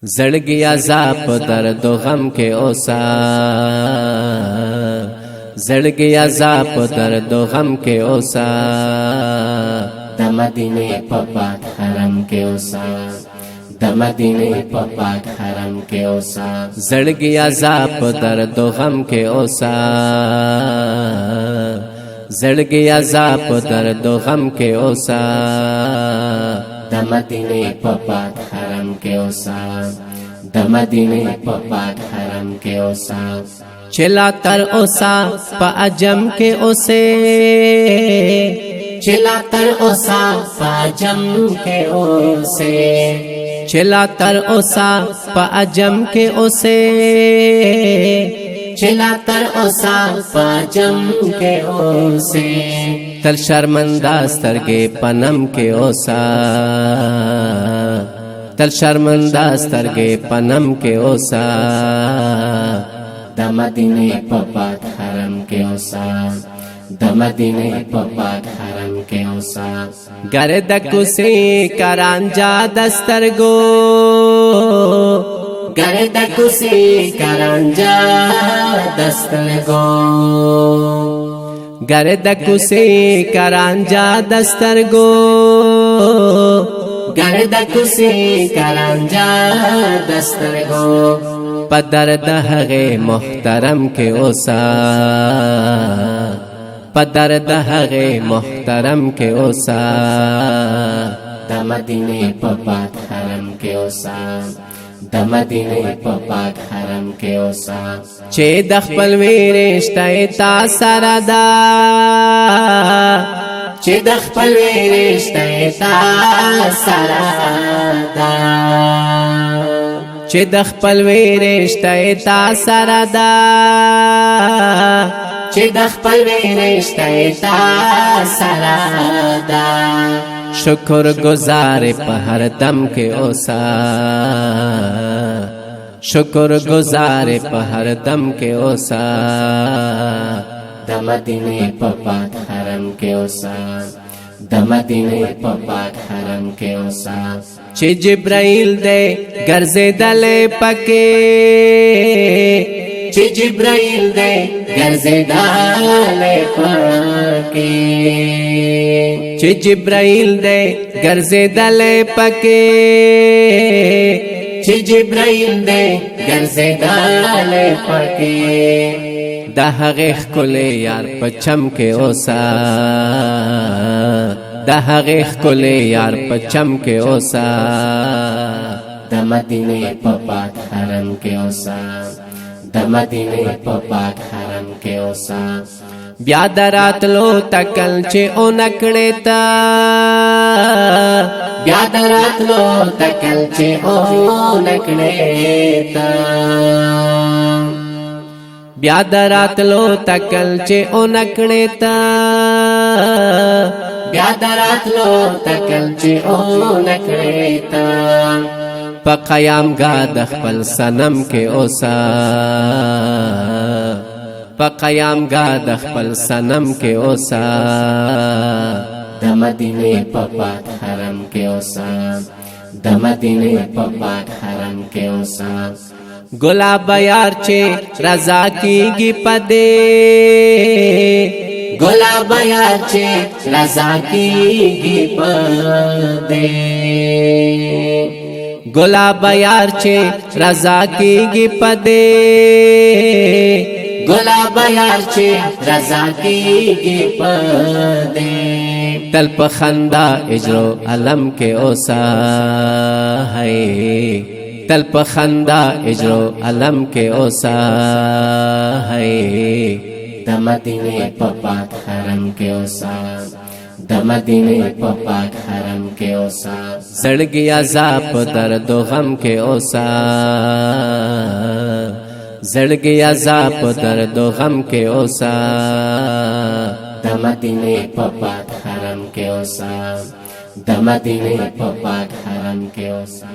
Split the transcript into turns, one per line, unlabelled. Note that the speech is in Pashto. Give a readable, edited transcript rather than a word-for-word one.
زړګي عذاب درد و غم کې اوسا زړګي عذاب درد و غم کې اوسا
د مدینه په پاک حرم کې اوسا د مدینه په پاک حرم کې اوسا
زړګي عذاب درد و غم کې اوسا زړګي عذاب درد و غم کې اوسا
د مدینه په پاک حرم کې اوسا د مدینه په پاک حرم کې اوسا
چلا تر اوسا په عجم کې اوسه
چلا تر اوسا په عجم کې اوسه
چلا تر اوسا په عجم کې اوسه
چلا تر اوسا په عجم کې اوسه
تل شرمنده سترګې پنم کې اوسا تل شرمنده سترګې پنم کې اوسا
د مدینه په پاک حرم کې اوسا د مدینه په پاک حرم کې اوسا
گرد کوسی کرانجا دسترګو
گرد کوسی کرانجا دسترګو
گرد کوسی کرانجا دسترګو
گرد کوسی کرانجا دسترګو
پدر دهغه محترم کې اوسا پدر دهغه محترم کې اوسا
د مدینه په پاک حرم کې اوسا د مدینه په پاک حرم کې اوسا
چې د خپل ویرشته تا سره دا
چې د خپل ویرشته تا سره دا
چې د خپل ویرشته تا سره دا
چې د خپل ویرشته تا سره دا
شکر گزار په هر دم کې اوسا شکر گزار په هر دم کې اوسا
د مدینه په پاک حرم کې اوسا د مدینه په پاک حرم کې اوسا
چې جبرائیل دې ګرځیدل پکې
چې جبرائیل دې ګرځیدل پکې
چې جبرائیل دې ګرځیدل پکې
چې جبرائیل دې ګرځیدل پکې
د هغه خلې یار پچم کې اوسا د هغه خلې یار پچم کې اوسا
د مدینه په پاک حرم کې اوسا د مدینه په پاک حرم کې اوسا
بیا دراتلو تکل چې اونکړې تا
بیا دراتلو تکل چې اونکړې تا
بیا دراتلو تکل چې اونکړې تا
بیا دراتلو تکل چې اونکړې تا
په قیام گاه د خپل صنم کې اوسا په قیام گاه د خپل صنم کې اوسا
د مدینه په پاک حرم کې اوسا د مدینه په پاک حرم کې اوسا
گلاب یار چې رضا کیږي پدې
گلاب یار چې رضا کیږي پدې
گلاب یار چې رضا کیږي پدې
گلاب یار چې رضا کیږي پدې
تل په خندا اجرو علم کې اوسا ہے تل په خندا اجرو علم کې اوسا ہے
د مدینه په پاک حرم کې اوسا د مدینه په پاک حرم کې اوسا
زړګي عذاب درد و غم کې اوسا زړګي عذاب درد و غم کې اوسا
د مدینه په پاک حرم کې اوسا د مدینه په پاک حرم کې اوسا